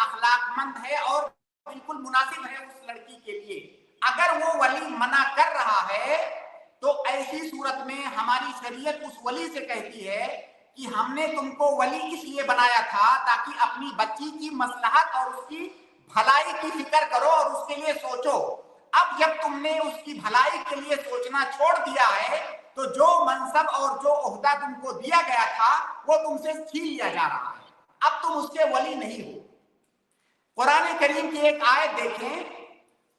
اخلاق مند ہے اور بالکل مناسب ہے اس لڑکی کے لیے, اگر وہ ولی منع کر رہا ہے تو ایسی صورت میں ہماری شریعت اس ولی سے کہتی ہے کہ ہم نے تم کو ولی اس لیے بنایا تھا تاکہ اپنی بچی کی مصلحت اور اس کی بھلائی کی فکر کرو اور اس کے لیے سوچو. اب جب تم نے اس کی بھلائی کے لیے سوچنا چھوڑ دیا ہے تو جو منصب اور جو عہدہ تم کو دیا گیا تھا وہ تم سے چھین لیا جا رہا ہے, اب تم اس کے ولی نہیں ہو. قرآن کریم کی ایک آیت دیکھیں,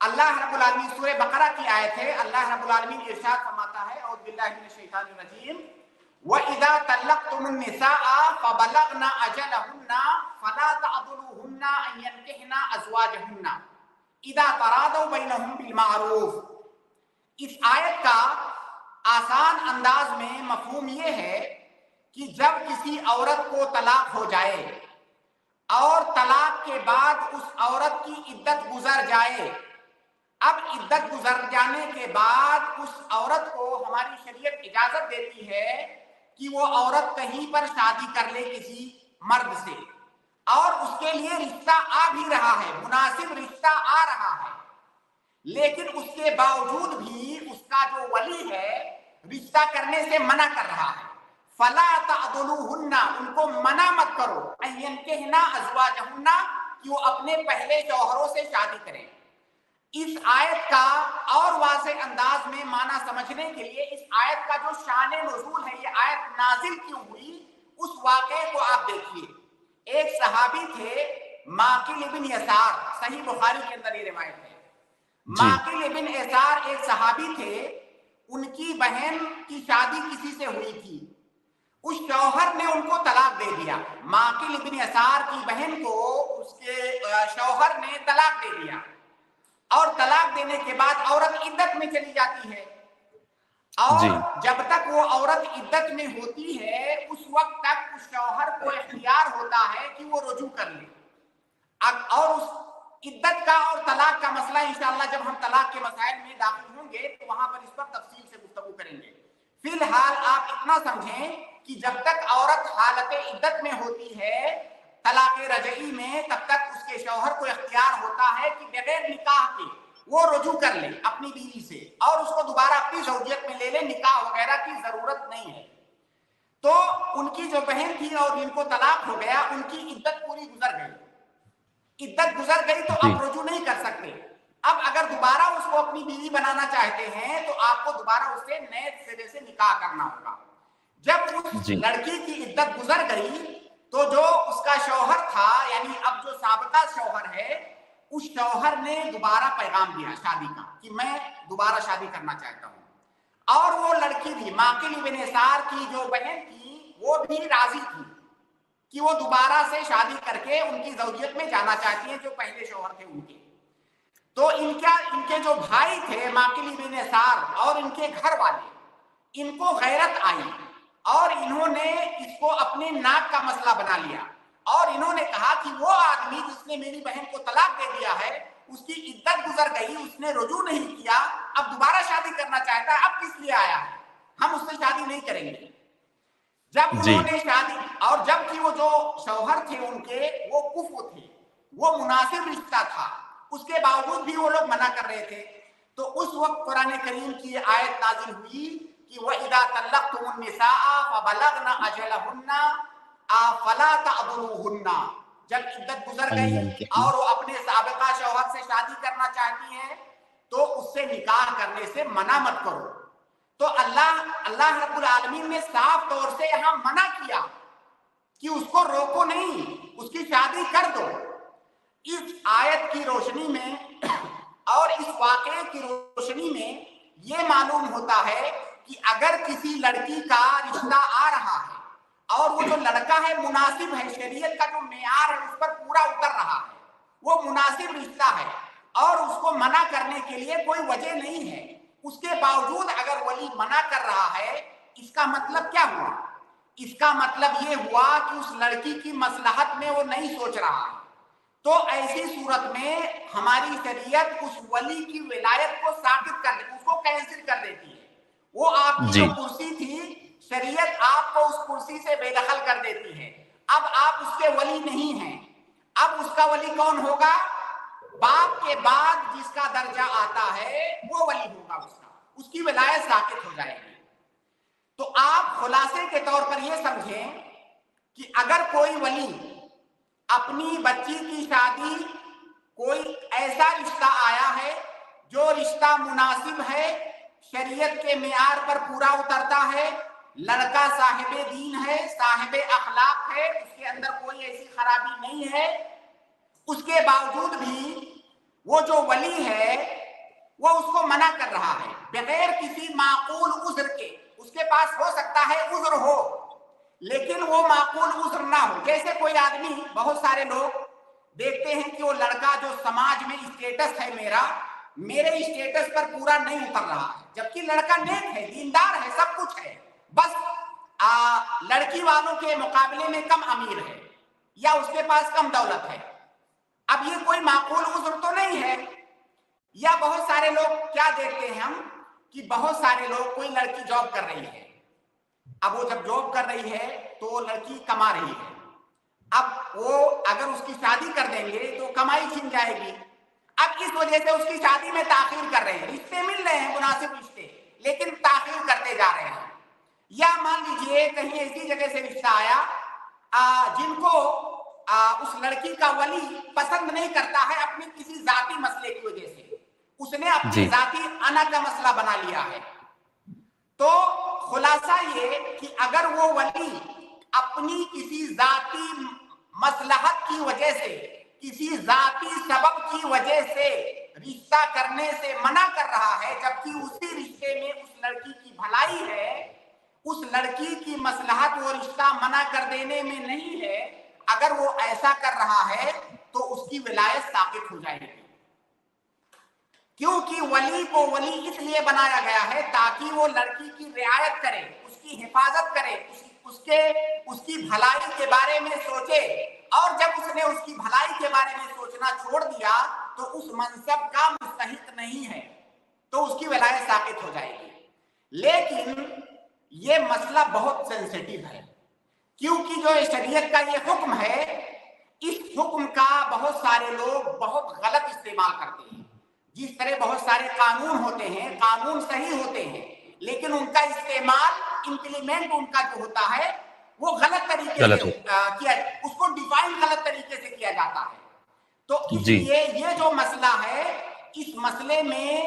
اللہ رب العالمین سورہ بقرہ کی آیت ہے, اللہ رب العالمین ارشاد فرماتا ہے اعوذ باللہ من الشیطان الرجیم وَإِذَا طَلَّقْتُمُ النِّسَاءَ فَبَلَغْنَ أَجَلَهُنَّ فَلَا تَعْضُلُوهُنَّ أَن يَنكِحْنَ أَزْوَاجَهُنَّ اذا تراضوا بینہم بالمعروف. اس آیت کا آسان انداز میں مفہوم یہ ہے کہ جب کسی عورت کو طلاق ہو جائے اور طلاق کے بعد اس عورت کی عدت گزر جائے, اب عدت گزر جانے کے بعد اس عورت کو ہماری شریعت اجازت دیتی ہے کہ وہ عورت کہیں پر شادی کر لے کسی مرد سے, اور اس کے لیے رشتہ آ بھی رہا ہے, مناسب رشتہ آ رہا ہے, لیکن اس کے باوجود بھی اس کا جو ولی ہے رشتہ کرنے سے منع کر رہا ہے. فلا تعضلوهن, ان کو منع مت کرو, ان ينكحن ازواجهن, کہ وہ اپنے پہلے شوہروں سے شادی کریں. اس آیت کا اور واضح انداز میں معنی سمجھنے کے لیے اس آیت کا جو شان نزول ہے, یہ آیت نازل کیوں ہوئی, اس واقعے کو آپ دیکھیے. ایک صحابی تھے ماقل ابن یسار, صحیح بخاری کے اندر یہ روایت ہے. ماقل ابن یسار ایک صحابی تھے, ان کی بہن کی شادی کسی سے ہوئی تھی, اس شوہر نے ان کو طلاق دے دیا. ماقل ابن یسار کی بہن کو اس کے شوہر نے طلاق دے دیا, اور طلاق دینے کے بعد عورت عدت میں چلی جاتی ہے, اور جب تک وہ عورت عدت میں ہوتی ہے اس وقت تک اس شوہر کو اختیار ہوتا ہے کہ وہ رجوع کر لے. اور اس عدت کا اور طلاق کا مسئلہ انشاءاللہ جب ہم طلاق کے مسائل میں داخل ہوں گے تو وہاں پر اس پر تفصیل سے گفتگو کریں گے. فی الحال آپ اتنا سمجھیں کہ جب تک عورت حالت عدت میں ہوتی ہے طلاق رجعی میں, تب تک اس کے شوہر کو اختیار ہوتا ہے کہ بغیر نکاح کے وہ رجوع کر لے اپنی بیوی سے, اور اس کو دوبارہ اپنی زوجیت میں لے لے, نکاح وغیرہ کی ضرورت نہیں ہے. تو ان کی جو بہن تھی اور جن کو طلاق ہو گیا, ان کی عدت پوری گزر گئی. عدت گزر گئی تو اب رجوع نہیں کر سکتے. اب اگر دوبارہ اس کو اپنی بیوی بنانا چاہتے ہیں تو آپ کو دوبارہ اس سے نئے سرے سے نکاح کرنا ہوگا. جب اس لڑکی کی عدت گزر گئی تو جو اس کا شوہر تھا, یعنی اب جو سابقہ شوہر ہے, اس شوہر نے دوبارہ پیغام دیا شادی کا کہ میں دوبارہ شادی کرنا چاہتا ہوں. اور وہ لڑکی بھی, ماقل ابن یسار کی جو بہن تھی, وہ بھی راضی تھی کہ وہ دوبارہ سے شادی کر کے ان کی زوجیت میں جانا چاہتی ہیں جو پہلے شوہر تھے ان کے. تو ان کے جو بھائی تھے ماقل ابن یسار اور ان کے گھر والے, ان کو غیرت آئی اور انہوں نے اس کو اپنے ناک کا مسئلہ بنا لیا, اور انہوں نے کہا کہ وہ آدمی جس نے میری بہن کو طلاق دے دیا ہے, اس کی عدت گزر گئی, اس نے رجوع نہیں کیا, اب دوبارہ شادی کرنا چاہتا ہے, اب کس لیے آیا ہے, ہم اس سے شادی نہیں کریں گے. جب انہوں نے شادی, اور جب کہ وہ جو شوہر تھے ان کے وہ کفو تھے, وہ مناسب رشتہ تھا, اس کے باوجود بھی وہ لوگ منع کر رہے تھے, تو اس وقت قرآن کریم کی آیت نازل ہوئی کہ وَإِذَا طَلَّقْتُمُ النِّسَاءَ فَبَلَغْنَ أَجَلَهُنَّ فَلَا تَعْضُلُوهُنَّ, جب عدت گزر گئی اور وہ اپنے سابقہ شوہر سے شادی کرنا چاہتی ہیں تو اس سے نکاح کرنے سے منع مت کرو. تو اللہ رب العالمین نے صاف طور سے یہاں منع کیا کہ اس کو روکو نہیں, اس کی شادی کر دو. اس آیت کی روشنی میں اور اس واقعے کی روشنی میں یہ معلوم ہوتا ہے کہ اگر کسی لڑکی کا رشتہ آ رہا ہے اور وہ جو لڑکا ہے مناسب ہے, شریعت کا جو معیار ہے اس پر پورا اتر رہا ہے, وہ مناسب رشتہ ہے, اور اس کو منع کرنے کے لیے کوئی وجہ نہیں ہے, اس کے باوجود اگر ولی منع کر رہا ہے, اس کا مطلب کیا ہوا؟ اس کا مطلب یہ ہوا کہ اس لڑکی کی مصلحت میں وہ نہیں سوچ رہا ہے. تو ایسی صورت میں ہماری شریعت اس ولی کی ولایت کو ثابت کر دیتی, اس کو کینسل کر دیتی ہے. وہ آپ کی جو کرسی تھی, شریعت آپ کو اس کرسی سے بے دخل کر دیتی ہے, اب آپ اس کے ولی نہیں ہیں. اب اس کا ولی کون ہوگا؟ باپ کے بعد جس کا درجہ آتا ہے وہ ولی ہوگا، اس کی ولایت ساقط ہو جائے گی۔ تو آپ خلاصے کے طور پر یہ سمجھیں کہ اگر کوئی ولی اپنی بچی کی شادی، کوئی ایسا رشتہ آیا ہے جو رشتہ مناسب ہے، شریعت کے معیار پر پورا اترتا ہے، لڑکا صاحب دین ہے، صاحب اخلاق ہے، اس کے اندر کوئی ایسی خرابی نہیں ہے، اس کے باوجود بھی وہ جو ولی ہے وہ اس کو منع کر رہا ہے بغیر کسی معقول عذر کے۔ اس کے پاس ہو سکتا ہے عذر ہو لیکن وہ معقول عذر نہ ہو۔ جیسے کوئی آدمی، بہت سارے لوگ دیکھتے ہیں کہ وہ لڑکا جو سماج میں اسٹیٹس ہے میرے اسٹیٹس پر پورا نہیں اتر رہا ہے، جبکہ لڑکا نیک ہے، دیندار ہے، سب کچھ ہے، بس لڑکی والوں کے مقابلے میں کم امیر ہے یا اس کے پاس کم دولت ہے۔ اب یہ کوئی معقول عذر تو نہیں ہے۔ یا بہت سارے لوگ کیا دیکھتے ہیں ہم کہ بہت سارے لوگ، کوئی لڑکی جاب کر رہی ہے، اب وہ جب جاب کر رہی ہے تو لڑکی کما رہی ہے، اب وہ اگر اس کی شادی کر دیں گے تو کمائی چھن جائے گی، اب اس وجہ سے اس کی شادی میں تاخیر کر رہے ہیں، رشتے مل رہے ہیں مناسب رشتے لیکن تاخیر کرتے جا رہے ہیں۔ یا مان لیجئے کہیں ایسی جگہ سے رشتہ آیا جن کو اس لڑکی کا ولی پسند نہیں کرتا ہے اپنی کسی ذاتی مسئلے کی وجہ سے، اس نے اپنی ذاتی انا کا مسئلہ بنا لیا ہے۔ تو خلاصہ یہ کہ اگر وہ ولی اپنی کسی ذاتی مصلحت کی وجہ سے، کسی ذاتی سبب کی وجہ سے رشتہ کرنے سے منع کر رہا ہے، جبکہ اسی رشتے میں اس لڑکی کی بھلائی ہے، اس لڑکی کی مصلحت وہ رشتہ منع کر دینے میں نہیں ہے، اگر وہ ایسا کر رہا ہے تو اس کی ولایت ثابت ہو جائے گی۔ کیونکہ ولی کو ولی اس لیے بنایا گیا ہے تاکہ وہ لڑکی کی رعایت کرے، اس کی حفاظت کرے، اس کی بھلائی کے بارے میں سوچے، اور جب اس نے اس کی بھلائی کے بارے میں سوچنا چھوڑ دیا تو اس منصب کا مستحق نہیں ہے، تو اس کی ولایت ثابت ہو جائے گی۔ لیکن یہ مسئلہ بہت سینسیٹیو ہے، کیونکہ جو شریعت کا یہ حکم ہے، اس حکم کا بہت سارے لوگ بہت غلط استعمال کرتے ہیں۔ جس طرح بہت سارے قانون ہوتے ہیں، قانون صحیح ہوتے ہیں لیکن ان کا استعمال، امپلیمنٹ ان کا جو ہوتا ہے وہ غلط طریقے سے کیا، اس کو ڈیفائن غلط طریقے سے کیا جاتا ہے۔ تو اس لیے یہ جو مسئلہ ہے، اس مسئلے میں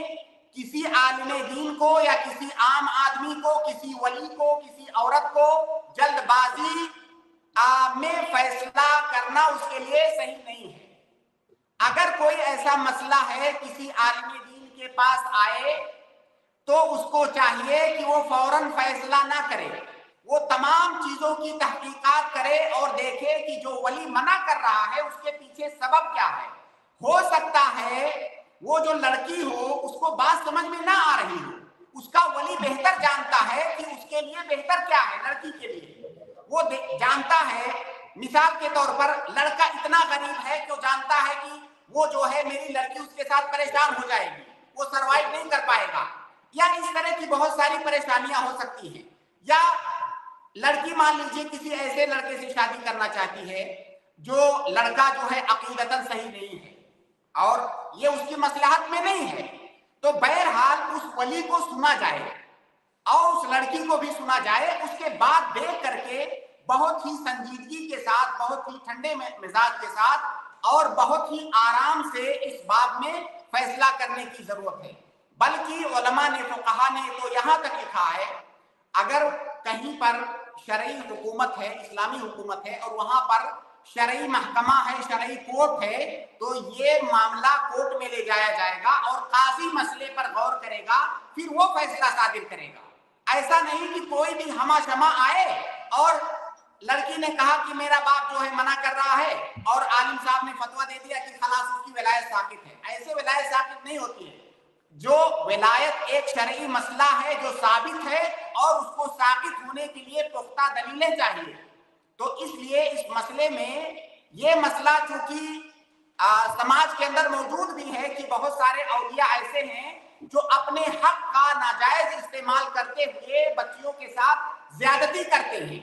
کسی عالم دین کو یا کسی عام آدمی کو، کسی ولی کو، کسی عورت کو جلد بازی میں فیصلہ کرنا اس کے لیے صحیح نہیں ہے۔ اگر کوئی ایسا مسئلہ ہے کسی عالم دین کے پاس آئے تو اس کو چاہیے کہ وہ فوراً فیصلہ نہ کرے، وہ تمام چیزوں کی تحقیقات کرے اور دیکھے کہ جو ولی منع کر رہا ہے اس کے پیچھے سبب کیا ہے۔ ہو سکتا ہے وہ جو لڑکی ہو اس کو بات سمجھ میں نہ آ رہی ہو، اس کا ولی بہتر جانتا ہے کہ اس کے لیے بہتر کیا ہے، لڑکی کے لیے وہ جانتا ہے۔ مثال کے طور پر لڑکا اتنا غریب ہے کہ وہ جانتا ہے کہ وہ جو ہے میری لڑکی اس کے ساتھ پریشان ہو جائے گی، وہ سروائیو نہیں کر پائے گا، یا اس طرح کی بہت ساری پریشانیاں ہو سکتی ہیں۔ یا لڑکی مان لیجیے کسی ایسے لڑکے سے شادی کرنا چاہتی ہے جو لڑکا جو ہے عقیدتاً صحیح نہیں ہے اور یہ اس کی مصلحت میں نہیں ہے، تو بہرحال اس ولی کو سنا جائے اور اس لڑکی کو بھی سنا جائے، اس کے بعد دیکھ کر کے بہت ہی سنجیدگی کے ساتھ، بہت ہی ٹھنڈے مزاج کے ساتھ اور بہت ہی آرام سے اس باب میں فیصلہ کرنے کی ضرورت ہے۔ بلکہ علماء نے، فقہا نے تو یہاں تک لکھا ہے، اگر کہیں پر شرعی حکومت ہے، اسلامی حکومت ہے اور وہاں پر شرعی محکمہ ہے، شرعی کورٹ ہے، تو یہ معاملہ کورٹ میں لے جایا جائے گا اور قاضی مسئلے پر غور کرے گا، پھر وہ فیصلہ صادر کرے گا۔ ایسا نہیں کہ کوئی بھی ہمہ شمع آئے اور لڑکی نے کہا کہ میرا باپ جو ہے منع کر رہا ہے اور عالم صاحب نے فتویٰ دے دیا کہ خلاص اس کی ولایت ثابت ہے۔ ایسے ولایت ثابت نہیں ہوتی ہے۔ جو ولایت ایک شرعی مسئلہ ہے جو ثابت ہے اور اس کو ثابت ہونے کے لیے پختہ دلیلیں چاہیے، تو اس لیے اس مسئلے میں یہ مسئلہ چونکہ سماج کے اندر موجود بھی ہے کہ بہت سارے اولیاء ایسے ہیں جو اپنے حق کا ناجائز استعمال کرتے ہوئے بچیوں کے ساتھ زیادتی کرتے ہیں،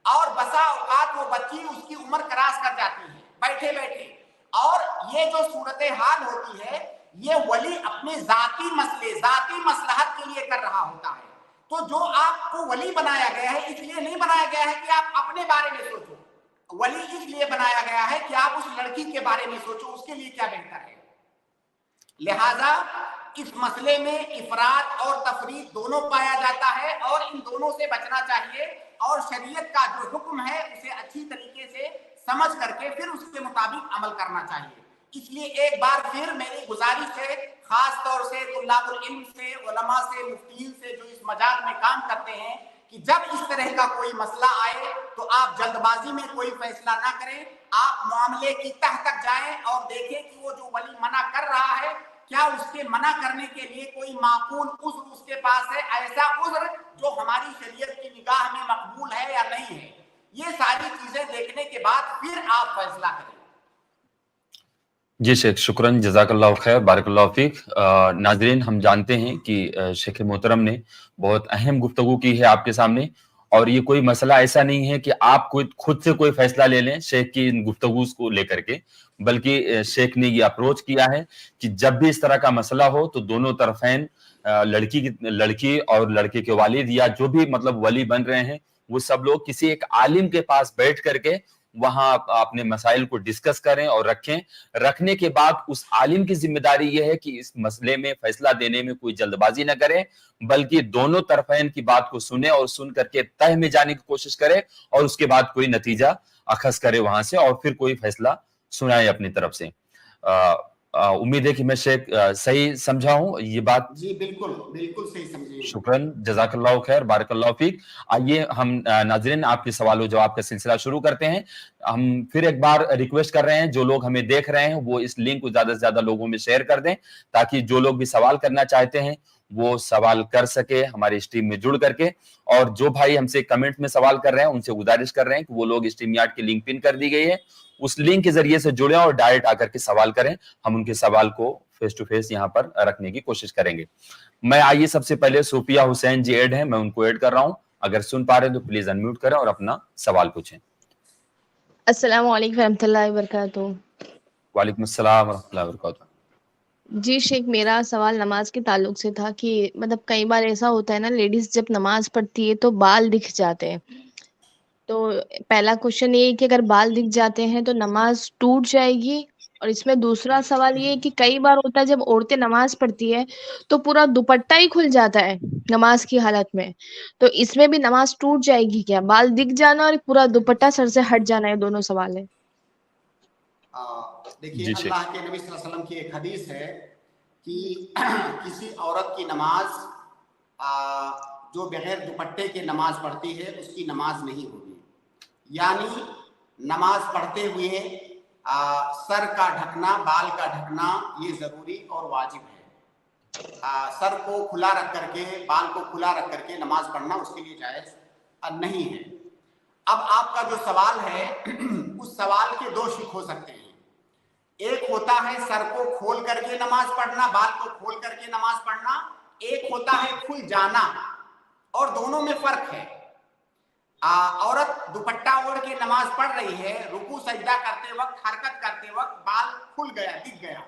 اور بسا اوقات وہ بچی اس کی عمر کراس کر جاتی ہے بیٹھے بیٹھے، اور یہ جو صورتحال ہوتی ہے یہ ولی اپنے ذاتی مسئلے ذاتی مصلحت کے لیے کر رہا ہوتا ہے. تو جو آپ کو ولی بنایا گیا ہے اس لیے نہیں بنایا گیا ہے کہ آپ اپنے بارے میں سوچو. ولی اس لیے بنایا گیا ہے کہ آپ اس لڑکی کے بارے میں سوچو اس کے لیے کیا بہتر ہے. لہذا اس مسئلے میں افراط اور تفریط دونوں پایا جاتا ہے اور ان دونوں سے بچنا چاہیے اور شریعت کا جو حکم ہے اسے اچھی طریقے سے سمجھ کر کے پھر اس کے مطابق عمل کرنا چاہیے. اس لیے ایک بار پھر میری گزارش ہے خاص طور سے طلاب العلم سے، علماء سے، مفتیین سے جو اس مجال میں کام کرتے ہیں کہ جب اس طرح کا کوئی مسئلہ آئے تو آپ جلد بازی میں کوئی فیصلہ نہ کریں. آپ معاملے کی تہ تک جائیں اور دیکھیں کہ وہ جو ولی منع کر رہا ہے کیا اس کے منع کرنے کے لیے کوئی معقول عذر اس کے پاس ہے، ایسا عذر جو ہماری شریعت کی نگاہ میں مقبول ہے یا نہیں ہے. یہ ساری چیزیں دیکھنے کے بعد پھر آپ فیصلہ کریں. جی شیخ، شکراً، جزاک اللہ خیر، بارک اللہ فیک. ناظرین، ہم جانتے ہیں کہ شیخ محترم نے بہت اہم گفتگو کی ہے آپ کے سامنے، اور یہ کوئی مسئلہ ایسا نہیں ہے کہ آپ خود سے کوئی فیصلہ لے لیں شیخ کی ان گفتگو کو لے کر کے، بلکہ شیخ نے یہ اپروچ کیا ہے کہ جب بھی اس طرح کا مسئلہ ہو تو دونوں طرفین، لڑکی اور لڑکے کے والد یا جو بھی مطلب ولی بن رہے ہیں، وہ سب لوگ کسی ایک عالم کے پاس بیٹھ کر کے وہاں اپنے مسائل کو ڈسکس کریں اور رکھیں. رکھنے کے بعد اس عالم کی ذمہ داری یہ ہے کہ اس مسئلے میں فیصلہ دینے میں کوئی جلد بازی نہ کرے، بلکہ دونوں طرفین کی بات کو سنے اور سن کر کے تہ میں جانے کی کوشش کرے اور اس کے بعد کوئی نتیجہ اخذ کرے وہاں سے اور پھر کوئی فیصلہ سنائے اپنی طرف سے. امید ہے کہ میں شیخ صحیح سمجھا ہوں یہ بات. جی بالکل بالکل صحیح سمجھے. شکراً، جزاک اللہ خیر، بارک اللہ فیک. آئیے ہم ناظرین آپ کے سوال و جواب کا سلسلہ شروع کرتے ہیں. ہم پھر ایک بار ریکویسٹ کر رہے ہیں جو لوگ ہمیں دیکھ رہے ہیں وہ اس لنک کو زیادہ سے زیادہ لوگوں میں شیئر کر دیں تاکہ جو لوگ بھی سوال کرنا چاہتے ہیں وہ سوال کر سکے ہماری اس ٹیم میں جڑ کر کے. اور جو بھائی ہم سے کمنٹ میں سوال کر رہے ہیں ان سے گزارش کر رہے ہیں کہ وہ لوگ اسٹریم یارڈ کی لنک پن کر دی گئی ہے، اس لنک کے ذریعے سے جڑیں اور ڈائریکٹ آ کر کے سوال کریں. ہم ان کے سوال کو فیس ٹو فیس یہاں پر رکھنے کی کوشش کریں گے. میں آئیے سب سے پہلے صوفیہ حسین جی ایڈ ہیں، میں ان کو ایڈ کر رہا ہوں. اگر سن پا رہے ہیں تو پلیز انمیوٹ کریں اور اپنا سوال پوچھیں. السلام علیکم ورحمۃ اللہ وبرکاتہ. وعلیکم السلام ورحمۃ اللہ وبرکاتہ. جی شیخ، میرا سوال نماز کے تعلق سے تھا کہ مطلب کئی بار ایسا ہوتا ہے نا، لیڈیز جب نماز پڑھتی ہے تو بال دکھ جاتے ہیں. تو پہلا کوشچن یہ ہے کہ اگر بال دکھ جاتے ہیں تو نماز ٹوٹ جائے گی؟ اور اس میں دوسرا سوال یہ ہے کہ کئی بار ہوتا ہے جب عورتیں نماز پڑھتی ہے تو پورا دوپٹہ ہی کھل جاتا ہے نماز کی حالت میں، تو اس میں بھی نماز ٹوٹ جائے گی کیا؟ بال دکھ جانا اور پورا دوپٹہ سر سے ہٹ جانا، یہ دونوں سوال ہے. دیکھیے جی اللہ کے نبی صلی اللہ علیہ وسلم کی ایک حدیث ہے کہ کسی عورت کی نماز جو بغیر دوپٹے کے نماز پڑھتی ہے اس کی نماز نہیں ہوگی. یعنی نماز پڑھتے ہوئے سر کا ڈھکنا، بال کا ڈھکنا یہ ضروری اور واجب ہے. سر کو کھلا رکھ کر کے، بال کو کھلا رکھ کر کے نماز پڑھنا اس کے لیے جائز نہیں ہے. اب آپ کا جو سوال ہے اس سوال کے دو شق ہو سکتے ہیں. ایک ہوتا ہے سر کو کھول کر کے نماز پڑھنا، بال کو کھول کر کے نماز پڑھنا. ایک ہوتا ہے کھل جانا، اور دونوں میں فرق ہے. عورت دوپٹہ اوڑھ کے نماز پڑھ رہی ہے، رکوع سجدہ کرتے وقت، حرکت کرتے وقت بال کھل گیا، دکھ گیا،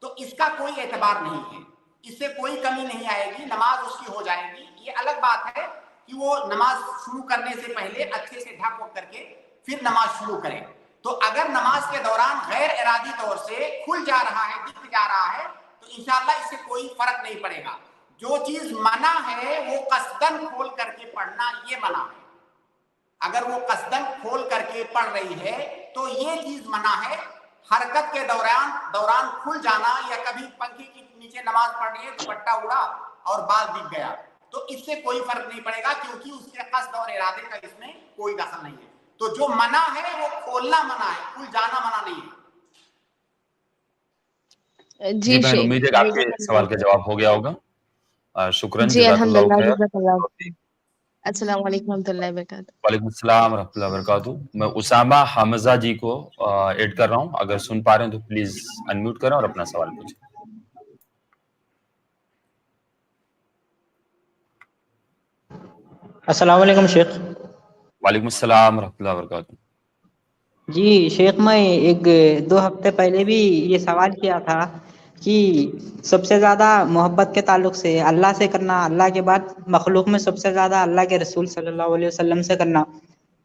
تو اس کا کوئی اعتبار نہیں ہے، اس سے کوئی کمی نہیں آئے گی، نماز اس کی ہو جائے گی. یہ الگ بات ہے کہ وہ نماز شروع کرنے سے پہلے اچھے سے ڈھک کر کے پھر نماز شروع کرے. تو اگر نماز کے دوران غیر ارادی طور سے کھل جا رہا ہے، دکھ جا رہا ہے، تو انشاءاللہ اس سے کوئی فرق نہیں پڑے گا. جو چیز منع ہے وہ قصدن کھول کر کے پڑھنا، یہ منع ہے. اگر وہ قصدن کھول کر کے پڑھ رہی ہے تو یہ چیز منع ہے. حرکت کے دوران کھل جانا، یا کبھی پنکھے کے نیچے نماز پڑھ رہی ہے، دوپٹہ اڑا اور بال دکھ گیا، تو اس سے کوئی فرق نہیں پڑے گا کیونکہ اس کے قصد اور ارادے کا اس میں کوئی دخل نہیں ہے. تو جو منع ہے وہ کھولنا منع ہے، کھل جانا منع نہیں ہے. جی بہن، شیخ، امید ہے کہ آپ کے سوال کا جواب ہو گیا ہوگا. شکراً، جی جزاک اللہ الحمدللہ، خیر. جزاک اللہ. السلام علیکم ورحمۃ اللہ وبرکاتہ. وعلیکم السلام ورحمۃ اللہ وبرکاتہ. میں اسامہ حمزہ جی کو ایڈ کر رہا ہوں. اگر سن پا رہے ہیں تو پلیز انمیوٹ کریں اور اپنا سوال پوچھیں. السلام علیکم شیخ. وعلیکم السلام ورحمۃ اللہ وبرکاتہ. جی شیخ، میں ایک 2 ہفتے پہلے بھی یہ سوال کیا تھا کہ سب سے زیادہ محبت کے تعلق سے اللہ سے کرنا، اللہ کے بعد مخلوق میں سب سے زیادہ اللہ کے رسول صلی اللہ علیہ وسلم سے کرنا.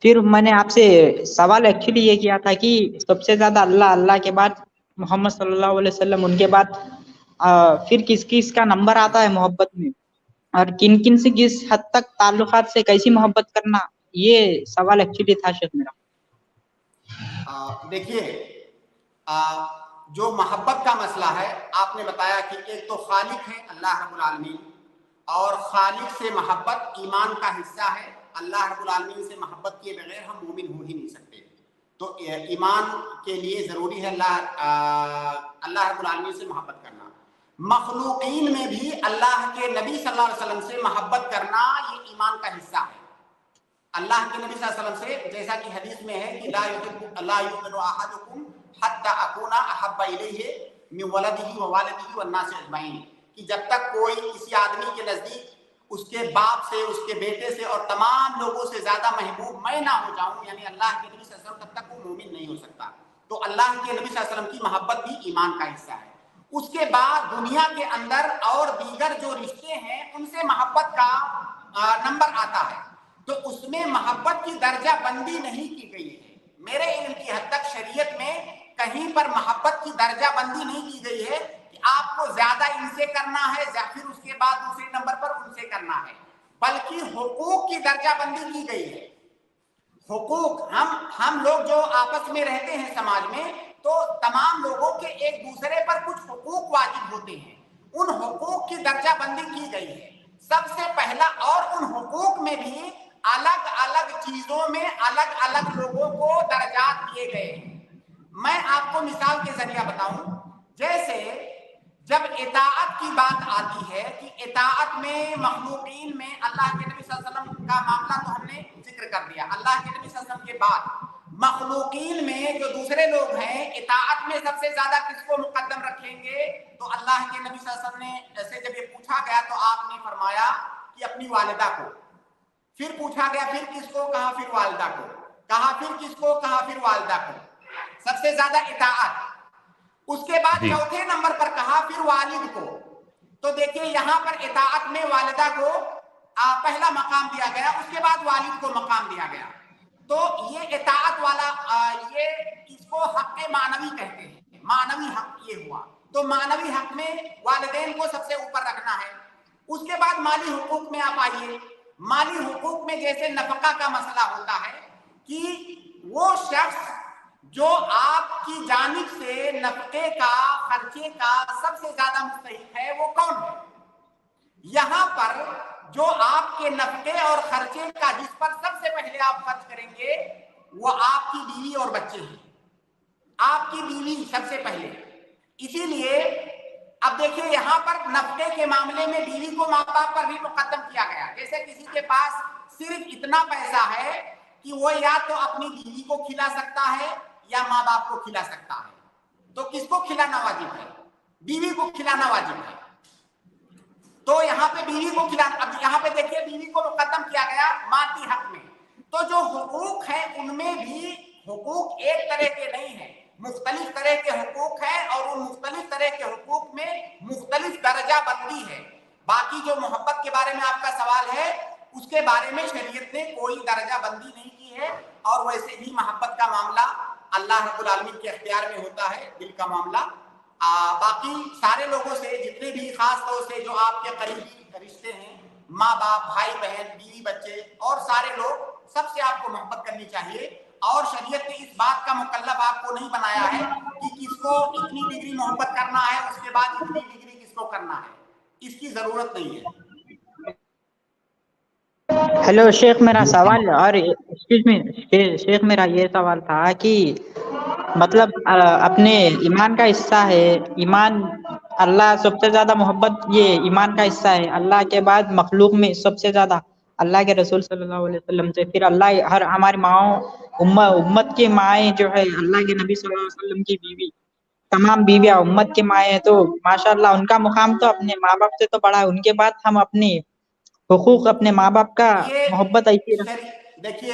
پھر میں نے آپ سے سوال ایکچولی یہ کیا تھا کہ سب سے زیادہ اللہ کے بعد محمد صلی اللہ علیہ وسلم، ان کے بعد پھر کس کس کا نمبر آتا ہے محبت میں، اور کن کن سے کس حد تک تعلقات سے کیسی محبت کرنا، یہ سوال ایکچولی تھا شیخ میرا. دیکھیے، جو محبت کا مسئلہ ہے آپ نے بتایا کہ ایک تو خالق ہے اللہ رب العالمین، اور خالق سے محبت ایمان کا حصہ ہے. اللہ رب العالمین سے محبت کیے بغیر ہم مومن ہو ہی نہیں سکتے. تو ایمان کے لیے ضروری ہے اللہ رب العالمین سے محبت کرنا. مخلوقین میں بھی اللہ کے نبی صلی اللہ علیہ وسلم سے محبت کرنا یہ ایمان کا حصہ ہے. اللہ کے نبی صلی اللہ علیہ وسلم سے، جیسا کہ حدیث میں ہے کہ لا یؤمن احدکم حتی اکون احب الیہ من ولدہ ووالدہ والناس اجمعین، کہ جب تک کوئی کسی آدمی کے نزدیک اس کے باپ سے، اس کے بیٹے سے اور تمام لوگوں سے زیادہ محبوب میں نہ ہو جاؤں، یعنی اللہ کے نبی صلی اللہ علیہ وسلم، تب تک وہ مومن نہیں ہو سکتا. تو اللہ کے نبی صلی اللہ علیہ وسلم کی محبت بھی ایمان کا حصہ ہے. اس کے بعد دنیا کے اندر اور دیگر جو رشتے ہیں ان سے محبت کا نمبر آتا ہے. تو اس میں محبت کی درجہ بندی نہیں کی گئی ہے. میرے علم کی حد تک شریعت میں کہیں پر محبت کی درجہ بندی نہیں کی گئی ہے کہ آپ کو زیادہ ان سے کرنا ہے، پھر اس کے بعد دوسرے نمبر پر ان سے کرنا ہے، بلکہ حقوق کی درجہ بندی کی گئی ہے. حقوق، ہم لوگ جو آپس میں رہتے ہیں سماج میں، تو تمام لوگوں کے ایک دوسرے پر کچھ حقوق واجب ہوتے ہیں. ان حقوق کی درجہ بندی کی گئی ہے سب سے پہلا. اور ان حقوق میں بھی الگ الگ چیزوں میں الگ الگ لوگوں کو درجات دیے گئے ہیں. میں آپ کو مثال کے ذریعہ بتاؤں، جیسے جب اطاعت کی بات آتی ہے کہ اطاعت میں مخلوقین میں اللہ کے نبی صلی اللہ علیہ وسلم کا معاملہ تو ہم نے ذکر کر دیا. اللہ کے نبی صلی اللہ علیہ وسلم کے بعد مخلوقین میں جو دوسرے لوگ ہیں، اطاعت میں سب سے زیادہ کس کو مقدم رکھیں گے؟ تو اللہ کے نبی صلی اللہ علیہ وسلم نے ایسے جب یہ پوچھا گیا تو آپ نے فرمایا کہ اپنی والدہ کو. پھر پوچھا گیا پھر کس کو؟ کہا پھر والدہ کو. کہا پھر کس کو؟ کہا پھر والدہ کو. سب سے زیادہ اطاعت. اس کے بعد چوتھے نمبر پر کہا پھر والد کو. تو دیکھیں یہاں پر اطاعت میں والدہ کو پہلا مقام دیا گیا، اس کے بعد والد کو مقام دیا گیا. تو یہ اطاعت والا یہ اس کو حق معنوی کہتے ہیں. معنوی حق یہ ہوا. تو معنوی حق میں والدین کو سب سے اوپر رکھنا ہے. اس کے بعد مالی حقوق میں آپ آئیے. مالی حقوق میں جیسے نفقہ کا مسئلہ ہوتا ہے کہ وہ شخص جو آپ کی جانب سے نفقے کا، خرچے کا سب سے زیادہ مستحق ہے وہ کون ہے؟ یہاں پر جو آپ کے نفقے اور خرچے کا جس پر سب سے پہلے آپ خرچ کریں گے وہ آپ کی بیوی اور بچے ہیں. آپ کی بیوی سب سے پہلے. اسی لیے اب دیکھیں یہاں پر نفقے کے معاملے میں بیوی کو ماں باپ پر بھی مقدم کیا گیا. جیسے کسی کے پاس صرف اتنا پیسہ ہے کہ وہ یا تو اپنی بیوی کو کھلا سکتا ہے یا ماں باپ کو کھلا سکتا ہے، تو کس کو کھلانا واجب ہے؟ بیوی کو کھلانا واجب ہے. تو یہاں پہ بیوی کو کھلانا، اب یہاں پہ دیکھیے بیوی کو مقدم کیا گیا مادی حق میں. تو جو حقوق ہیں ان میں بھی حقوق ایک طرح کے نہیں ہیں، مختلف طرح کے حقوق ہیں، اور ان مختلف طرح کے حقوق میں مختلف درجہ بندی ہے. باقی جو محبت کے بارے میں آپ کا سوال ہے اس کے بارے میں شریعت نے کوئی درجہ بندی نہیں کی ہے. اور ویسے بھی محبت کا معاملہ اللہ رب العالمین کے اختیار میں ہوتا ہے، دل کا معاملہ. باقی سارے لوگوں سے، جتنے بھی خاص طور سے جو آپ کے قریبی رشتے ہیں، ماں باپ، بھائی بہن، بیوی بچے اور سارے لوگ، سب سے آپ کو محبت کرنی چاہیے. اور شریعت نے اس بات کا مکلف آپ کو نہیں بنایا ہے کہ کس کو اتنی ڈگری محبت کرنا ہے، اس کے بعد اتنی ڈگری کس کو کرنا ہے. اس کی ضرورت نہیں ہے. ہیلو شیخ، میرا سوال، اور ایکسکیوز می شیخ، میرا یہ سوال تھا کہ مطلب اپنے ایمان کا حصہ ہے، ایمان اللہ سب سے زیادہ محبت یہ ایمان کا حصہ ہے. اللہ کے بعد مخلوق میں سب سے زیادہ اللہ کے رسول صلی اللہ علیہ وسلم سے، پھر اللہ، ہر ہماری ماؤں، امت کی مائیں جو ہے اللہ کے نبی صلی اللہ علیہ وسلم کی بیوی، تمام بیویاں امت کی مائیں ہیں. تو ماشاءاللہ ان کا مقام تو اپنے ماں باپ سے تو بڑا ہے. ان کے بعد ہم اپنے حقوق، اپنے ماں باپ کا محبت ایسی دیکھیے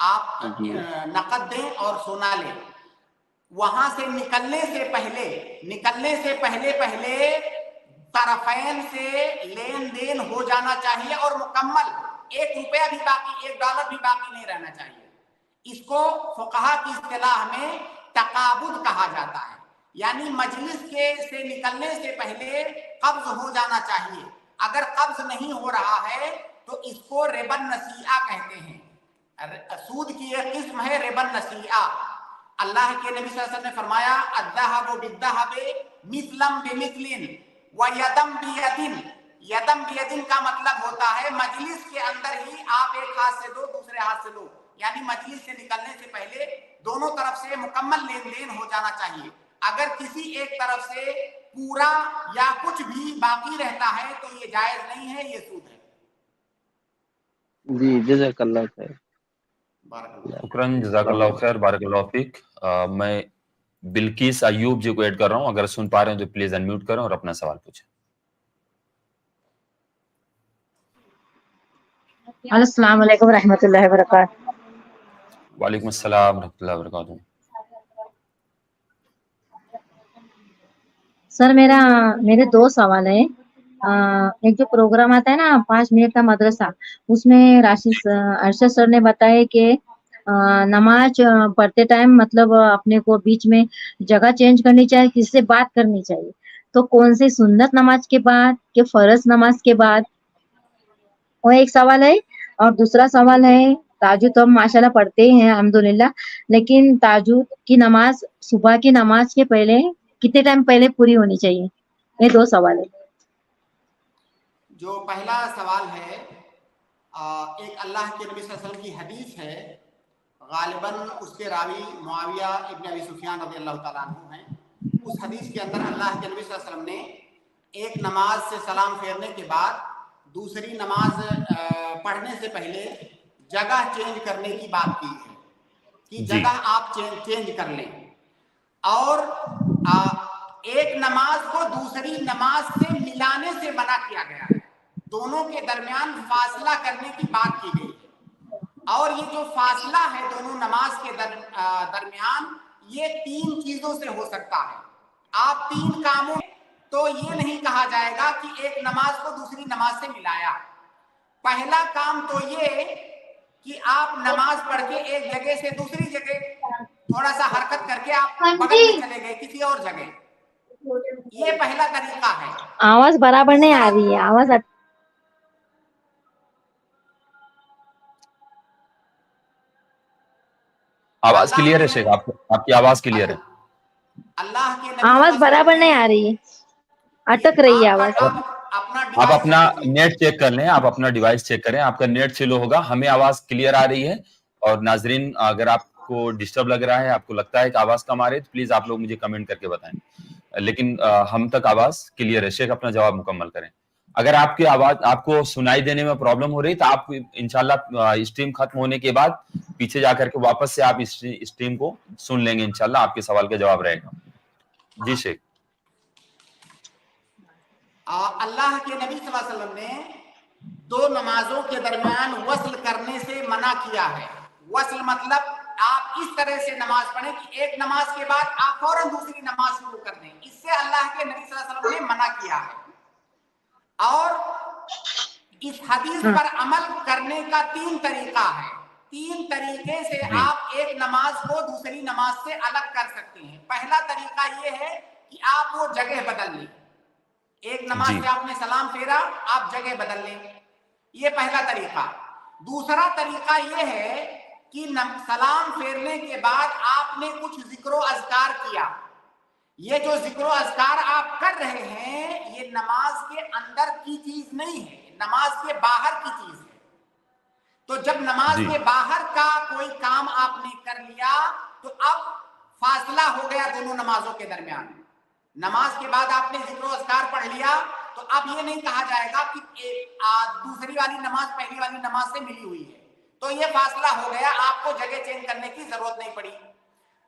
آپ نقد دیں اور سونا لیں. وہاں سے نکلنے سے پہلے طرفین سے لین دین ہو جانا چاہیے اور مکمل. 1 روپیہ بھی باقی، 1 ڈالر بھی باقی نہیں رہنا چاہیے. اس کو فقہا کی اصطلاح میں تقابض کہا جاتا ہے، یعنی مجلس سے نکلنے سے پہلے قبض ہو جانا چاہیے. اگر قبض نہیں ہو رہا ہے تو اس کو ربا النسیئہ کہتے ہیں. سود کی ایک قسم ہے ربا النسیئہ. اللہ کے نبی صلی اللہ علیہ وسلم نے فرمایا الذهب بالذهب مثلا بمثل ويدم بيد. یدم بیدن کا مطلب ہوتا ہے مجلس کے اندر ہی آپ ایک ہاتھ سے دو دوسرے ہاتھ سے لو، یعنی مجلس سے نکلنے سے پہلے دونوں طرف سے مکمل لین دین ہو جانا چاہیے. اگر کسی ایک طرف سے پورا یا کچھ بھی باقی رہتا ہے تو یہ جائز نہیں ہے، یہ سود ہے. جی جزاک اللہ خیر. شکرن، جزاک اللہ خیر، بارک اللہ فیک. میں بلقیس ایوب جی کو ایڈ کر رہا ہوں، اگر سن پا رہے ہیں تو پلیز انمیوٹ کریں اور اپنا سوال پوچھیں. السلام علیکم ورحمۃ اللہ وبرکاتہ. وعلیکم السلام ورحمۃ اللہ وبرکاتہ. سر میرے 2 سوال ہیں. ایک جو پروگرام آتا ہے نا 5 منٹ کا مدرسہ، اس میں ارشد سر نے بتایا کہ نماز پڑھتے ٹائم مطلب اپنے کو بیچ میں جگہ چینج کرنی چاہیے، کسی سے بات کرنی چاہیے. تو کون سی سنت نماز کے بعد کہ فرض نماز کے بعد؟ اور ایک سوال ہے. اور دوسرا سوال ہے، تہجد تو ہم ماشاءاللہ پڑھتے ہیں الحمدللہ، لیکن تہجد کی نماز صبح کی نماز کے پہلے کتنے ٹائم پہلے پوری ہونی چاہیے؟ یہ 2 سوال ہے. جو پہلا سوال ہے، ایک اللہ کے نبی صلی اللہ علیہ وسلم کی حدیث ہے، غالباً اس کے راوی معاویہ ابن ابی سفیان رضی اللہ تعالیٰ عنہ ہیں. اس حدیث کے اندر اللہ کے نبی صلی اللہ علیہ وسلم نے ایک نماز سے سلام پھیرنے کے بعد دوسری نماز پڑھنے سے پہلے جگہ چینج کرنے کی بات کی ہے کہ جگہ آپ چینج کر لیں، اور ایک نماز کو دوسری نماز سے ملانے سے منع کیا گیا ہے. دونوں کے درمیان فاصلہ کرنے کی بات کی گئی ہے، اور یہ جو فاصلہ ہے دونوں نماز کے درمیان، یہ 3 چیزوں سے ہو سکتا ہے. آپ 3 کاموں، تو یہ نہیں کہا جائے گا کہ ایک نماز کو دوسری نماز سے ملایا. پہلا کام تو یہ کہ آپ نماز پڑھ کے ایک جگہ سے دوسری جگہ تھوڑا سا حرکت کر کے آپ بغل میں چلے گئے کسی اور جگہ، یہ پہلا طریقہ ہے. آواز برابر نہیں آ رہی ہے. آواز کلیئر ہے شیخ؟ آپ کی آواز کلیئر ہے؟ اللہ کے آواز برابر نہیں آ رہی ہے، اٹک رہی ہے آواز. آپ اپنا نیٹ چیک کر لیں، آپ اپنا ڈیوائس چیک کریں، آپ کا نیٹ سلو ہوگا. ہمیں آواز کلیئر آ رہی ہے، اور ناظرین اگر آپ کو ڈسٹرب لگ رہا ہے، آپ کو لگتا ہے کہ آواز کم آ رہی ہے، تو پلیز آپ لوگ مجھے کمنٹ کر کے بتائیں. لیکن ہم تک آواز کلیئر ہے. شیخ اپنا جواب مکمل کریں. اگر آپ کی آواز آپ کو سنائی دینے میں پرابلم ہو رہی تو آپ انشاءاللہ اسٹریم ختم ہونے کے بعد پیچھے جا کر کے واپس سے آپ اسٹریم کو سن لیں گے، انشاءاللہ آپ کے سوال کا جواب رہے گا. جی شیخ. اللہ کے نبی صلی اللہ علیہ وسلم نے 2 نمازوں کے درمیان وصل کرنے سے منع کیا ہے. وصل مطلب آپ اس طرح سے نماز پڑھیں کہ ایک نماز کے بعد آپ فوراً دوسری نماز شروع کر دیں. اس سے اللہ کے نبی صلی اللہ علیہ وسلم نے منع کیا ہے. اور اس حدیث پر عمل کرنے کا 3 طریقہ ہے. 3 طریقے سے آپ ایک نماز کو دوسری نماز سے الگ کر سکتے ہیں. پہلا طریقہ یہ ہے کہ آپ وہ جگہ بدل لیں. ایک نماز سے آپ نے سلام پھیرا، آپ جگہ بدل لیں، یہ پہلا طریقہ. دوسرا طریقہ یہ ہے کہ سلام پھیرنے کے بعد آپ نے کچھ ذکر و اذکار کیا. یہ جو ذکر و اذکار آپ کر رہے ہیں یہ نماز کے اندر کی چیز نہیں ہے، نماز کے باہر کی چیز ہے. تو جب نماز کے باہر کا کوئی کام آپ نے کر لیا تو اب فاصلہ ہو گیا دونوں نمازوں کے درمیان. نماز کے بعد آپ نے ذکر و اذکار پڑھ لیا تو اب یہ نہیں کہا جائے گا کہ دوسری والی نماز پہلی والی نماز سے ملی ہوئی ہے، تو یہ فاصلہ ہو گیا، آپ کو جگہ چینج کرنے کی ضرورت نہیں پڑی.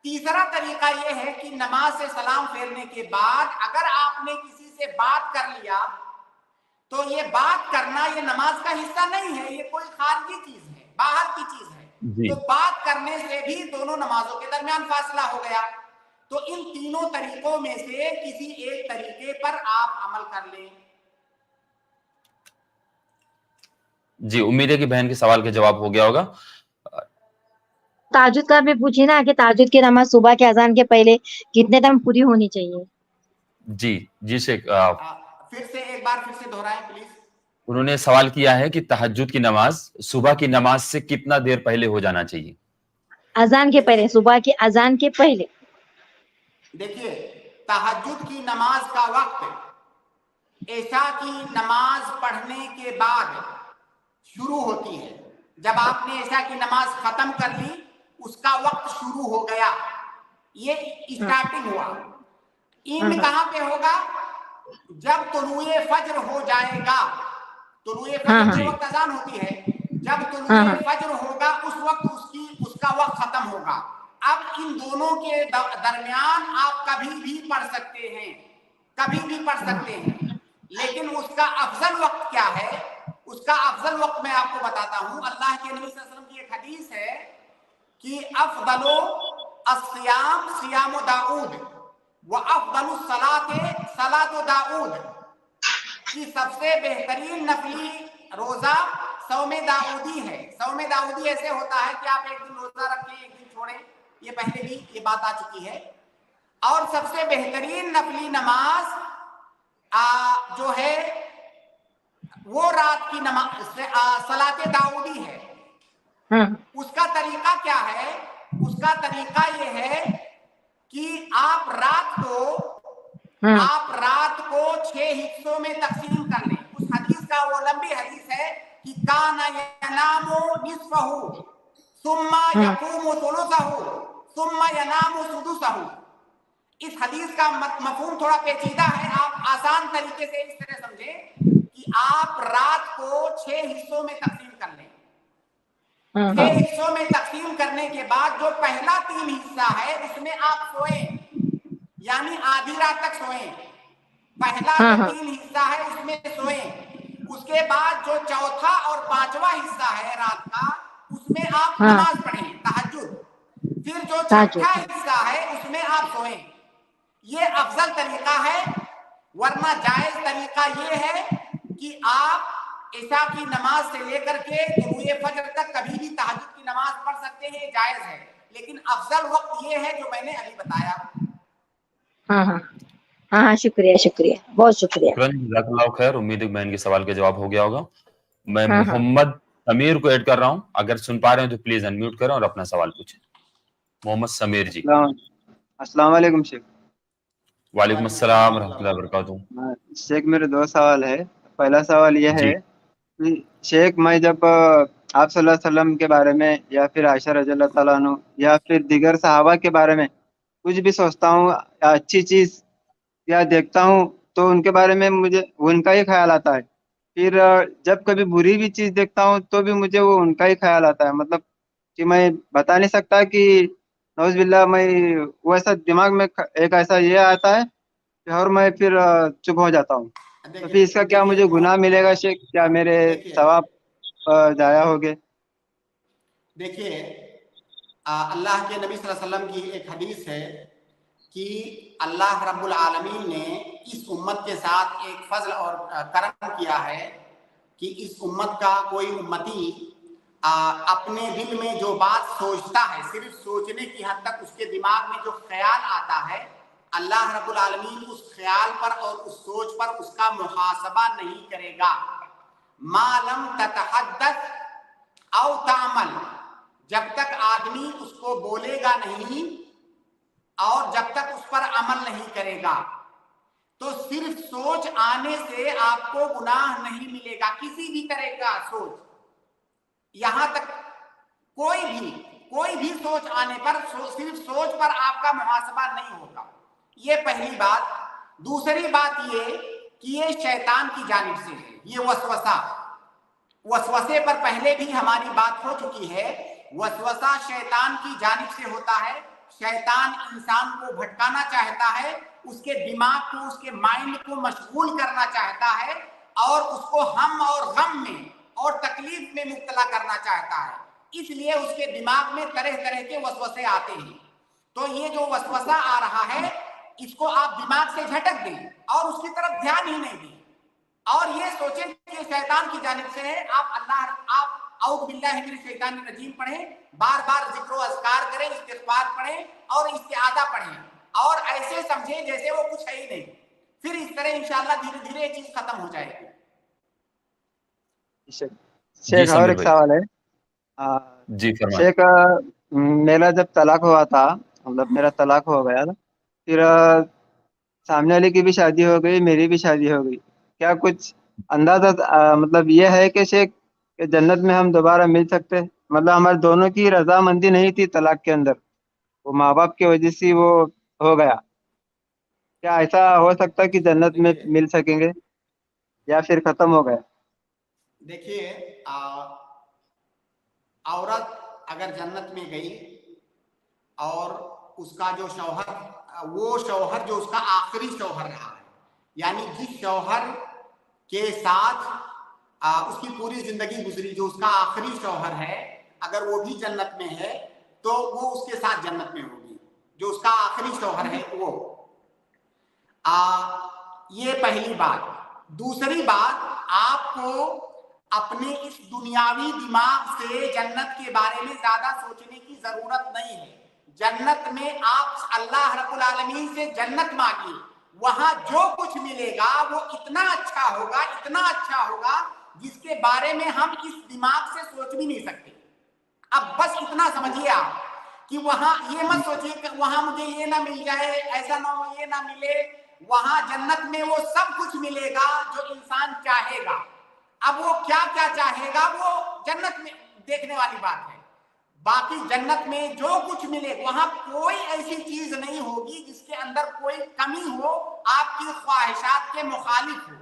تیسرا طریقہ یہ ہے کہ نماز سے سلام پھیرنے کے بعد اگر آپ نے کسی سے بات کر لیا تو یہ بات کرنا یہ نماز کا حصہ نہیں ہے، یہ کوئی خارجی چیز ہے، باہر کی چیز ہے. جی تو بات کرنے سے بھی دونوں نمازوں کے درمیان فاصلہ ہو گیا. تو ان تینوں طریقوں میں سے کسی ایک طریقے پر آپ عمل کر لیں. جی امید ہے کہ بہن کے سوال کا جواب ہو گیا ہوگا. تہجد کا بھی پوچھی نا کہ تہجد کی نماز صبح کے اذان کے پہلے کتنے ٹائم پوری ہونی چاہیے. جی جی شیخ پھر سے ایک بار پھر سے دہرائیں پلیز. انہوں نے سوال کیا ہے کہ تہجد کی نماز صبح کی نماز سے کتنا دیر پہلے ہو جانا چاہیے. اذان کے پہلے, صبح کی اذان کے پہلے. دیکھیے تہجد کی نماز کا وقت عشاء کی نماز پڑھنے کے بعد شروع ہوتی ہے. جب آپ نے عشاء کی نماز ختم کر لی اس کا وقت شروع ہو گیا, یہ اسٹارٹنگ ہوا. اینڈ کہاں پہ ہوگا؟ جب طلوع فجر ہو جائے گا. طلوع فجر کے وقت اذان ہوتی ہے, جب طلوع فجر ہوگا اس وقت اس کا وقت ختم ہوگا. اب ان دونوں کے درمیان آپ کبھی بھی پڑھ سکتے ہیں, کبھی بھی پڑھ سکتے ہیں, لیکن اس کا افضل وقت کیا ہے؟ اس کا افضل وقت میں آپ کو بتاتا ہوں. اللہ کے نبی صلی اللہ علیہ وسلم کی ایک حدیث ہے کہ افضل الصیام صیام داؤد وافضل الصلاۃ صلاۃ داؤد, کی سب سے بہترین نفلی روزہ صوم داؤدی ہے. صوم داؤدی ایسے ہوتا ہے کہ آپ ایک دن روزہ رکھیں ایک دن چھوڑیں, یہ پہلے بھی یہ بات آ چکی ہے. اور سب سے بہترین نفلی نماز جو ہے وہ رات کی نماز صلاۃ داؤدی ہے. اس کا طریقہ کیا ہے؟ اس کا طریقہ یہ ہے کہ آپ رات کو 6 حصوں میں تقسیم کر لیں. اس حدیث کا وہ لمبی حدیث ہے کہ کان ینام نصفہ ثم یقوم ثلثہ ثم ینام سدسہ. اس حدیث کا مفہوم تھوڑا پیچیدہ ہے, آپ آسان طریقے سے اس طرح سمجھیں کہ آپ رات کو 6 حصوں میں تقسیم کر لیں. 6 حصوں میں تقسیم کرنے کے بعد جو پہلا 3 حصہ ہے اس میں آپ سوئیں, یعنی آدھی رات تک سوئیں. پہلا جو 3 حصہ ہے اس میں سوئیں. اس کے بعد جو چوتھا اور 5واں حصہ ہے رات کا اس میں آپ نماز پڑھیں تہجد. پھر جو چھٹا حصہ ہے اس میں آپ سوئیں. یہ افضل طریقہ ہے, ورنہ جائز طریقہ یہ ہے کہ آپ عشاء کی نماز سے لے کر کے طلوع فجر تک کبھی بھی تہجد کی نماز پڑھ سکتے ہیں, جائز ہے. لیکن افضل وقت یہ ہے جو میں نے ابھی بتایا. ہاں شکریہ شکریہ, بہت شکریہ. جزاک اللہ خیر. امید ہے بہن کے سوال کا جواب ہو گیا ہوگا. میں محمد سمیر کو ایڈ کر رہا ہوں, اگر سن پا رہے ہیں تو پلیز انمیوٹ کریں اور اپنا سوال پوچھیں. محمد سمیر جی. السلام علیکم شیخ. وعلیکم السلام ورحمۃ اللہ وبرکاتہ. شیخ میرے 2 سوال ہے. پہلا سوال یہ ہے کہ شیخ میں جب آپ صلی اللہ علیہ وسلم کے بارے میں یا پھر عائشہ رضی اللہ تعالیٰ عنہ یا پھر دیگر صحابہ کے بارے میں کچھ بھی سوچتا ہوں یا اچھی چیز یا دیکھتا ہوں تو ان کے بارے میں مجھے ان کا ہی خیال آتا ہے. پھر جب کبھی بری بھی چیز دیکھتا ہوں تو بھی مجھے وہ ان کا ہی خیال آتا ہے. مطلب کہ میں بتا نہیں سکتا کہ نعوذ باللہ میں وہ ایسا دماغ میں ایک ایسا یہ آتا ہے کہ اور میں پھر چپ ہو جاتا ہوں. تو پھر اس کا کیا مجھے گناہ ملے گا شیخ؟ کیا میرے ثواب ضائع ہو گئے؟ دیکھیے اللہ کے نبی صلی اللہ علیہ وسلم کی ایک حدیث ہے کہ اللہ رب العالمین نے اس امت کے ساتھ ایک فضل اور کرم کیا ہے کہ اس امت کا کوئی امتی اپنے دل میں جو بات سوچتا ہے, صرف سوچنے کی حد تک اس کے دماغ میں جو خیال آتا ہے, اللہ رب العالمین اس خیال پر اور اس سوچ پر اس کا محاسبہ نہیں کرے گا. ما لم تتحدث او تعمل, جب تک آدمی اس کو بولے گا نہیں اور جب تک اس پر عمل نہیں کرے گا. تو صرف سوچ آنے سے آپ کو گناہ نہیں ملے گا, کسی بھی طرح کا سوچ. یہاں تک کوئی بھی سوچ آنے پر صرف سوچ پر آپ کا محاسبہ نہیں ہوگا. یہ پہلی بات. دوسری بات یہ کہ یہ شیطان کی جانب سے ہے, یہ وسوسے پر پہلے بھی ہماری بات ہو چکی ہے. وسوسہ شیطان کی جانب سے ہوتا ہے. شیطان انسان کو بھٹکانا چاہتا ہے, اس کے دماغ کو, اس کے مائنڈ کو مشغول کرنا چاہتا ہے اور اس کو ہم اور غم میں اور تکلیف میں مبتلا کرنا چاہتا ہے. اس لیے اس کے دماغ میں طرح طرح کے وسوسے آتے ہیں. تو یہ جو وسوسہ آ رہا ہے اس کو آپ دماغ سے جھٹک دیں اور اس کی طرف دھیان ہی نہیں دیں اور یہ سوچیں کہ شیطان کی جانب سے ہے. آپ اعوذ باللہ من الشیطان الرجیم پڑھیں, بار بار ذکر و اذکار کریں, استغفار پڑھیں اور استعاذہ پڑھیں اور ایسے سمجھیں جیسے وہ کچھ ہے ہی نہیں. پھر اس طرح انشاءاللہ دھیرے دھیرے یہ چیز ختم ہو جائے گی. شیخ اور ایک سوال ہے. جی فرمائیں. شیخ میرا جب طلاق ہوا تھا, مطلب میرا طلاق ہو گیا تھا, پھر سامنے والے کی بھی شادی ہو گئی, میری بھی شادی ہو گئی. کیا کچھ اندازہ مطلب یہ ہے کہ شیخ کہ جنت میں ہم دوبارہ مل سکتے ہیں؟ مطلب ہمارے دونوں کی رضامندی نہیں تھی طلاق کے اندر, وہ ماں باپ کی وجہ سے وہ ہو گیا. کیا ایسا ہو سکتا ہے کہ جنت میں مل سکیں گے یا پھر ختم ہو گیا؟ دیکھیے عورت اگر جنت میں گئی اور اس کا جو شوہر, وہ شوہر جو اس کا آخری شوہر رہا ہے, یعنی جس شوہر کے ساتھ اس کی پوری زندگی گزری, جو اس کا آخری شوہر ہے, اگر وہ بھی جنت میں ہے تو وہ اس کے ساتھ جنت میں ہوگی, جو اس کا آخری شوہر ہے وہ. یہ پہلی بات. دوسری بات, آپ کو اپنے اس دنیاوی دماغ سے جنت کے بارے میں زیادہ سوچنے کی ضرورت نہیں ہے. جنت میں آپ اللہ رب العالمین سے جنت مانگیے, وہاں جو کچھ ملے گا وہ اتنا اچھا ہوگا, اتنا اچھا ہوگا جس کے بارے میں ہم اس دماغ سے سوچ بھی نہیں سکتے. اب بس اتنا سمجھیے آپ کہ وہاں یہ مت سوچیے کہ وہاں مجھے یہ نہ مل جائے, ایسا نہ ہو, یہ نہ ملے. وہاں جنت میں وہ سب کچھ ملے گا جو انسان چاہے گا. اب وہ کیا کیا چاہے گا وہ جنت میں دیکھنے والی بات ہے. باقی جنت میں جو کچھ ملے, وہاں کوئی ایسی چیز نہیں ہوگی جس کے اندر کوئی کمی ہو, آپ کی خواہشات کے مخالف ہو.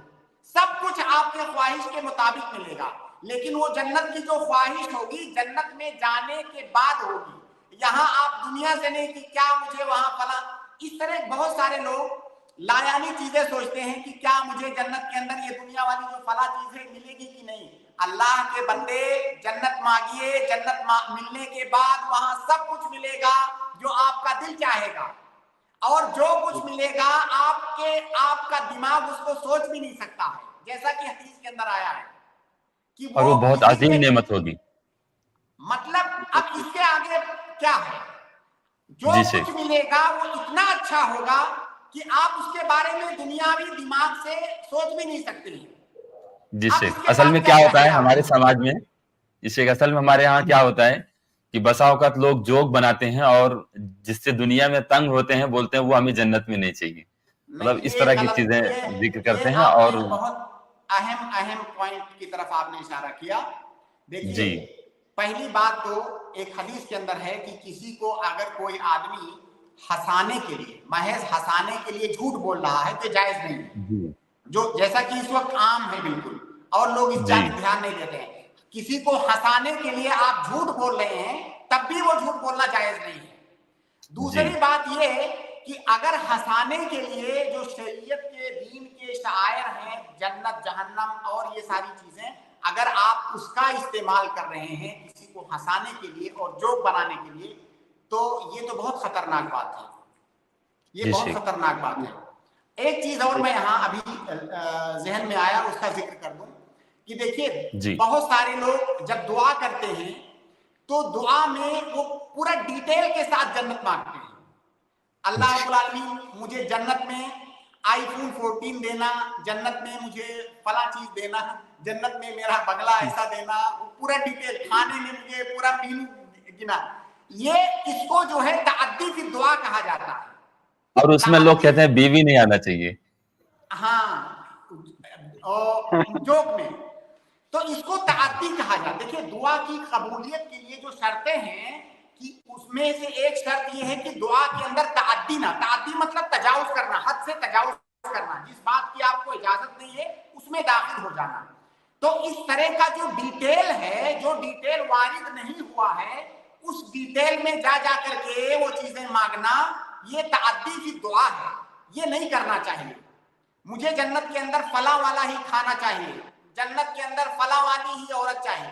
سب کچھ آپ کے خواہش کے مطابق ملے گا. لیکن وہ جنت کی جو خواہش ہوگی جنت میں جانے کے بعد ہوگی. یہاں آپ دنیا سے نہیں کہ کیا مجھے وہاں فلاں, اس طرح بہت سارے لوگ لایانی چیزیں سوچتے ہیں کہ کیا مجھے جنت کے اندر یہ دنیا والی جو فلاں چیزیں ملے گی کہ نہیں. اللہ کے بندے جنت مانگیے, جنت ملنے کے بعد وہاں سب کچھ ملے گا جو آپ کا دل چاہے گا, اور جو کچھ ملے گا آپ کا دماغ اس کو سوچ بھی نہیں سکتا ہے, جیسا کہ حدیث کے اندر آیا ہے کہ اور وہ بہت عظیم نعمت ہوگی. مطلب اب اس کے آگے کیا ہے, جو کچھ ملے گا وہ اتنا اچھا ہوگا کہ آپ اس کے بارے میں دنیاوی دماغ سے سوچ بھی نہیں سکتے ہیں. جی شیخ, اصل میں کیا ہوتا ہے ہمارے سماج میں, اس شیخ اصل میں ہمارے ہاں کیا ہوتا ہے کہ بسا اوقات لوگ جوک بناتے ہیں اور جس سے دنیا میں تنگ ہوتے ہیں بولتے ہیں وہ ہمیں جنت میں نہیں چاہیے. مطلب اس طرح کی چیزیں ذکر کرتے ہیں. اور بہت اہم پوائنٹ کی طرف آپ نے اشارہ کیا. دیکھیے پہلی بات تو ایک حدیث کے اندر ہے کہ کسی کو اگر کوئی آدمی ہنسانے کے لیے, محض ہنسانے کے لیے جھوٹ بول رہا ہے تو جائز نہیں ہے, جو جیسا کہ اس وقت عام ہے بالکل, اور لوگ اس جانب دھیان نہیں دیتے ہیں. کسی کو ہنسانے کے لیے آپ جھوٹ بول رہے ہیں تب بھی وہ جھوٹ بولنا جائز نہیں ہے. دوسری بات یہ ہے کہ اگر ہنسانے کے لیے جو شریعت کے دین کے شعائر ہیں, جنت جہنم اور یہ ساری چیزیں, اگر آپ اس کا استعمال کر رہے ہیں کسی کو ہنسانے کے لیے اور جوک بنانے کے لیے, تو یہ تو بہت خطرناک بات ہے, یہ بہت خطرناک بات ہے. ایک چیز اور میں یہاں ابھی ذہن میں آیا, اس کا ذکر کر دوں کہ دیکھیے بہت سارے لوگ جب دعا کرتے ہیں تو دعا میں وہ پورا ڈیٹیل کے ساتھ جنت مانگتے ہیں. اللہ رب العالمین مجھے جنت میں آئی فون 14 دینا, جنت میں مجھے فلاں چیز دینا, جنت میں میرا بنگلہ ایسا دینا, پورا ڈیٹیل, کھانے میں مجھے پورا مینو گنا. یہ اس کو جو ہے تعدی کی دعا کہا جاتا ہے. اور اس میں لوگ کہتے ہیں بیوی نہیں آنا چاہیے. ہاں, جوک میں تو اس کو تعدی کہا جاتا ہے. دیکھیے دعا کی قبولیت کے لیے جو شرطیں ہیں کہ اس میں سے ایک شرط یہ ہے کہ دعا کے اندر تعدی نہ, تعدی مطلب تجاوز کرنا, حد سے تجاوز کرنا, جس بات کی آپ کو اجازت نہیں ہے اس میں داخل ہو جانا. تو اس طرح کا جو ڈیٹیل ہے, جو ڈیٹیل وارد نہیں ہوا ہے, اس ڈیٹیل میں جا کر کے وہ چیزیں مانگنا, یہ تعدی کی دعا ہے. یہ نہیں کرنا چاہیے. مجھے جنت کے اندر فلاں والا ہی کھانا چاہیے, جنت کے اندر فلاں والی ہی عورت چاہیے,